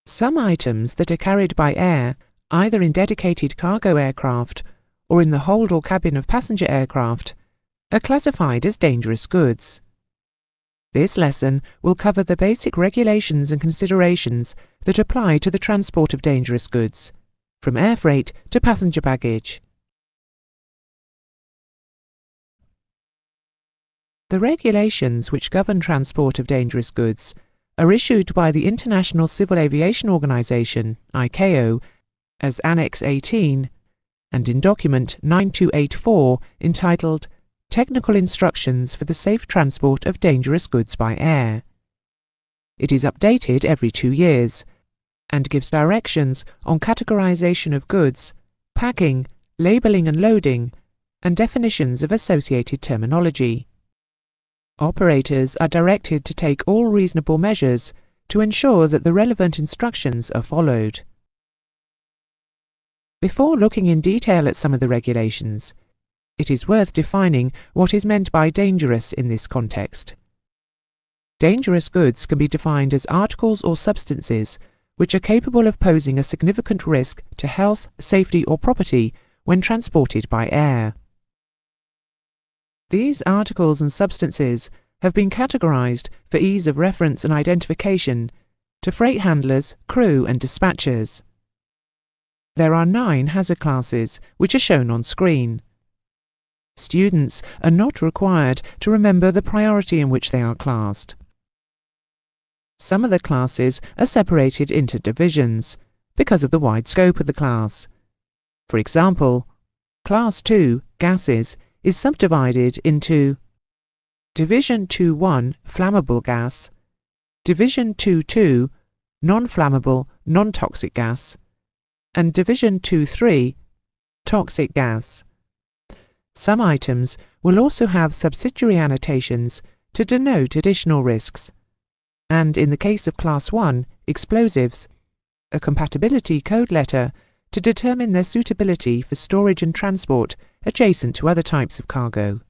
Some items that are carried by air, either in dedicated cargo aircraft or in the hold or cabin of passenger aircraft, are classified as dangerous goods. This lesson will cover the basic regulations and considerations that apply to the transport of dangerous goods, from air freight to passenger baggage. The regulations which govern transport of dangerous goods are issued by the International Civil Aviation Organization, ICAO, as Annex 18, and in document 9284 entitled Technical Instructions for the Safe Transport of Dangerous Goods by Air. It is updated every 2 years and gives directions on categorization of goods, packing, labeling and loading, and definitions of associated terminology. Operators are directed to take all reasonable measures to ensure that the relevant instructions are followed. Before looking in detail at some of the regulations, it is worth defining what is meant by dangerous in this context. Dangerous goods can be defined as articles or substances which are capable of posing a significant risk to health, safety or property when transported by air. These articles and substances have been categorized for ease of reference and identification to freight handlers, crew and dispatchers. There are 9 hazard classes which are shown on screen. Students are not required to remember the priority in which they are classed. Some of the classes are separated into divisions because of the wide scope of the class. For example, Class 2, gases, is subdivided into Division 2.1, flammable gas, Division 2.2, non-flammable, non-toxic gas, and Division 2.3, toxic gas. Some items will also have subsidiary annotations to denote additional risks, and in the case of Class 1, explosives, a compatibility code letter to determine their suitability for storage and transport adjacent to other types of cargo.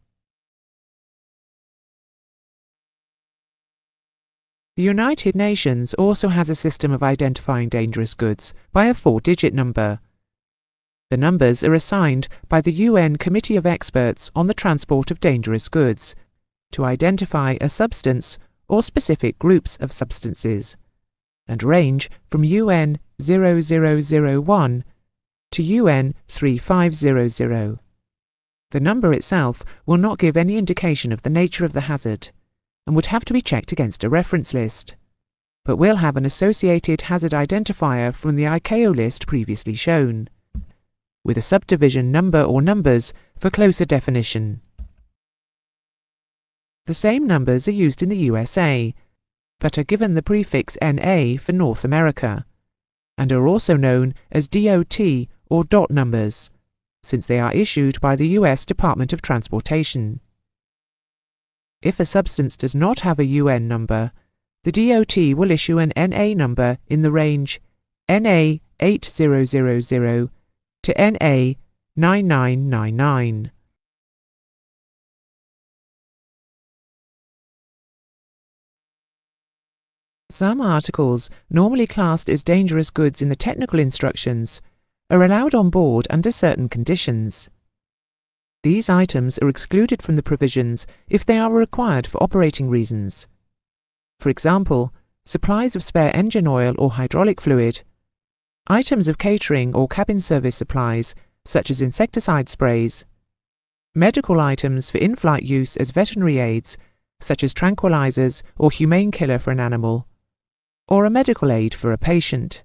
The United Nations also has a system of identifying dangerous goods by a 4-digit number. The numbers are assigned by the UN Committee of Experts on the Transport of Dangerous Goods to identify a substance or specific groups of substances, and range from UN 0001 to UN 3500. The number itself will not give any indication of the nature of the hazard, and would have to be checked against a reference list, but will have an associated hazard identifier from the ICAO list previously shown, with a subdivision number or numbers for closer definition. The same numbers are used in the USA, but are given the prefix NA for North America, and are also known as DOT or DOT numbers, since they are issued by the US Department of Transportation. If a substance does not have a UN number, the DOT will issue an NA number in the range NA 8000 to NA 9999. Some articles, normally classed as dangerous goods in the technical instructions, are allowed on board under certain conditions. These items are excluded from the provisions if they are required for operating reasons. For example, supplies of spare engine oil or hydraulic fluid, items of catering or cabin service supplies such as insecticide sprays, medical items for in-flight use as veterinary aids such as tranquilizers or humane killer for an animal, or a medical aid for a patient.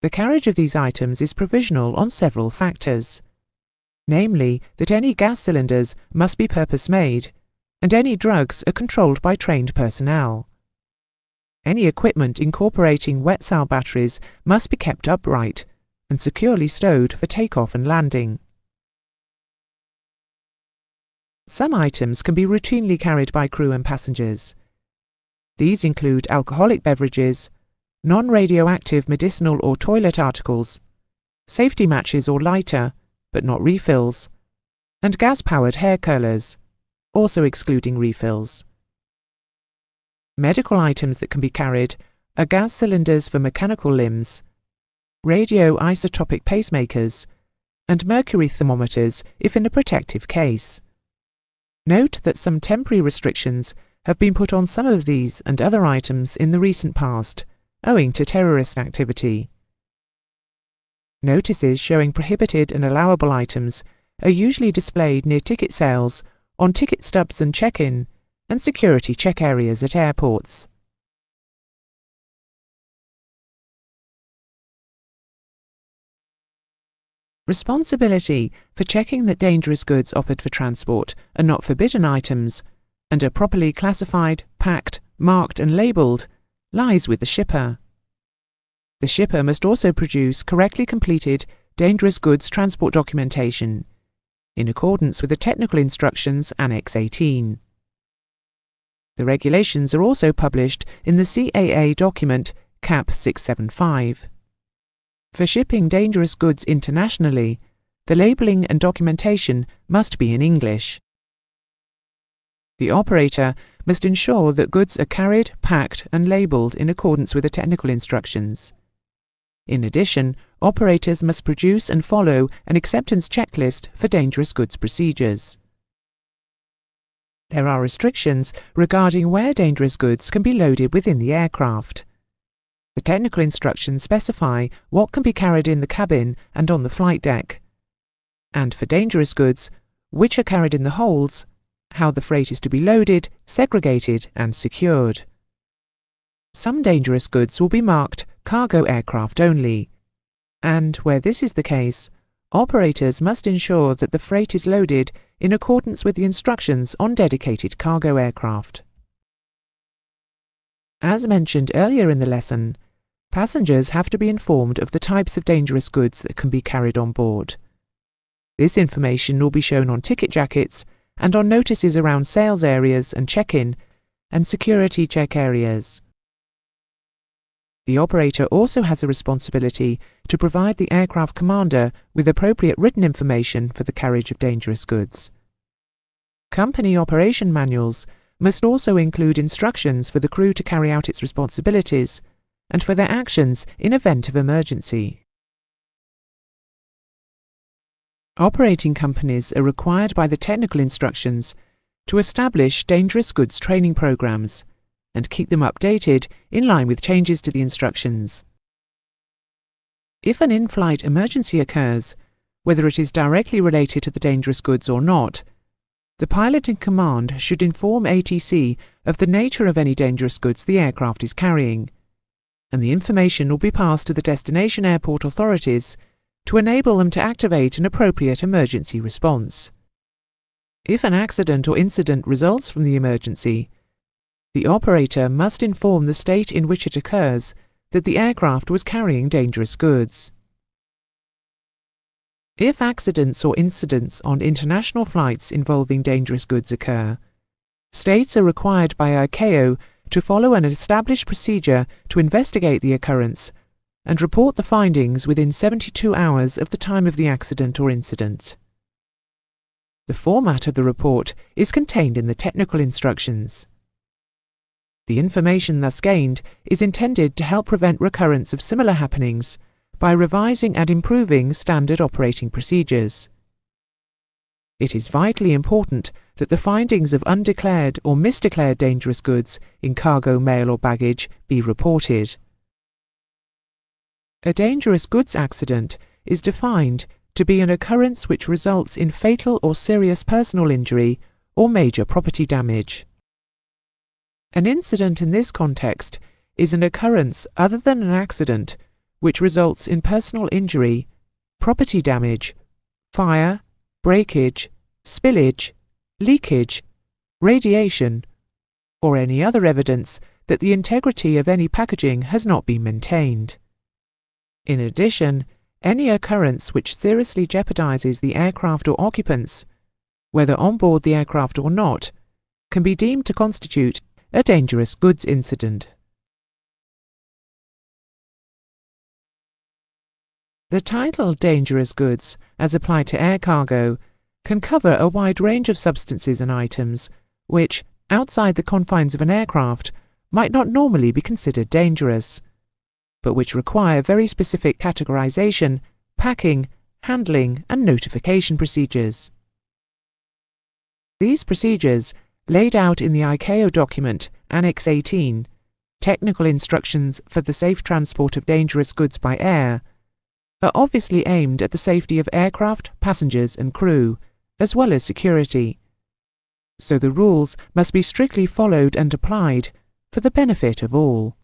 The carriage of these items is provisional on several factors, namely that any gas cylinders must be purpose-made and any drugs are controlled by trained personnel. Any equipment incorporating wet cell batteries must be kept upright and securely stowed for takeoff and landing. Some items can be routinely carried by crew and passengers. These include alcoholic beverages, non-radioactive medicinal or toilet articles, safety matches or lighter, but not refills, and gas-powered hair curlers, also excluding refills. Medical items that can be carried are gas cylinders for mechanical limbs, radioisotopic pacemakers, and mercury thermometers if in a protective case. Note that some temporary restrictions have been put on some of these and other items in the recent past, owing to terrorist activity. Notices showing prohibited and allowable items are usually displayed near ticket sales, on ticket stubs and check-in, and security check areas at airports. Responsibility for checking that dangerous goods offered for transport are not forbidden items and are properly classified, packed, marked and labelled lies with the shipper. The shipper must also produce correctly completed dangerous goods transport documentation in accordance with the Technical Instructions Annex 18. The regulations are also published in the CAA document CAP 675. For shipping dangerous goods internationally, the labelling and documentation must be in English. The operator must ensure that goods are carried, packed and labelled in accordance with the technical instructions. In addition, operators must produce and follow an acceptance checklist for dangerous goods procedures. There are restrictions regarding where dangerous goods can be loaded within the aircraft. The technical instructions specify what can be carried in the cabin and on the flight deck, and for dangerous goods, which are carried in the holds, how the freight is to be loaded, segregated and secured. Some dangerous goods will be marked cargo aircraft only, and where this is the case, operators must ensure that the freight is loaded in accordance with the instructions on dedicated cargo aircraft. As mentioned earlier in the lesson, passengers have to be informed of the types of dangerous goods that can be carried on board. This information will be shown on ticket jackets and on notices around sales areas and check-in and security check areas. The operator also has a responsibility to provide the aircraft commander with appropriate written information for the carriage of dangerous goods. Company operation manuals must also include instructions for the crew to carry out its responsibilities and for their actions in event of emergency. Operating companies are required by the technical instructions to establish dangerous goods training programs and keep them updated in line with changes to the instructions. If an in-flight emergency occurs, whether it is directly related to the dangerous goods or not, the pilot in command should inform ATC of the nature of any dangerous goods the aircraft is carrying, and the information will be passed to the destination airport authorities to enable them to activate an appropriate emergency response. If an accident or incident results from the emergency, the operator must inform the state in which it occurs that the aircraft was carrying dangerous goods. If accidents or incidents on international flights involving dangerous goods occur, states are required by ICAO to follow an established procedure to investigate the occurrence and report the findings within 72 hours of the time of the accident or incident. The format of the report is contained in the technical instructions. The information thus gained is intended to help prevent recurrence of similar happenings by revising and improving standard operating procedures. It is vitally important that the findings of undeclared or misdeclared dangerous goods in cargo, mail or baggage be reported. A dangerous goods accident is defined to be an occurrence which results in fatal or serious personal injury or major property damage. An incident in this context is an occurrence other than an accident which results in personal injury, property damage, fire, breakage, spillage, leakage, radiation, or any other evidence that the integrity of any packaging has not been maintained. In addition, any occurrence which seriously jeopardizes the aircraft or occupants, whether on board the aircraft or not, can be deemed to constitute a dangerous goods incident. The title dangerous goods, as applied to air cargo, can cover a wide range of substances and items which, outside the confines of an aircraft, might not normally be considered dangerous, but which require very specific categorization, packing, handling, and notification procedures. These procedures, laid out in the ICAO document Annex 18, Technical Instructions for the Safe Transport of Dangerous Goods by Air, are obviously aimed at the safety of aircraft, passengers, and crew, as well as security. So the rules must be strictly followed and applied for the benefit of all.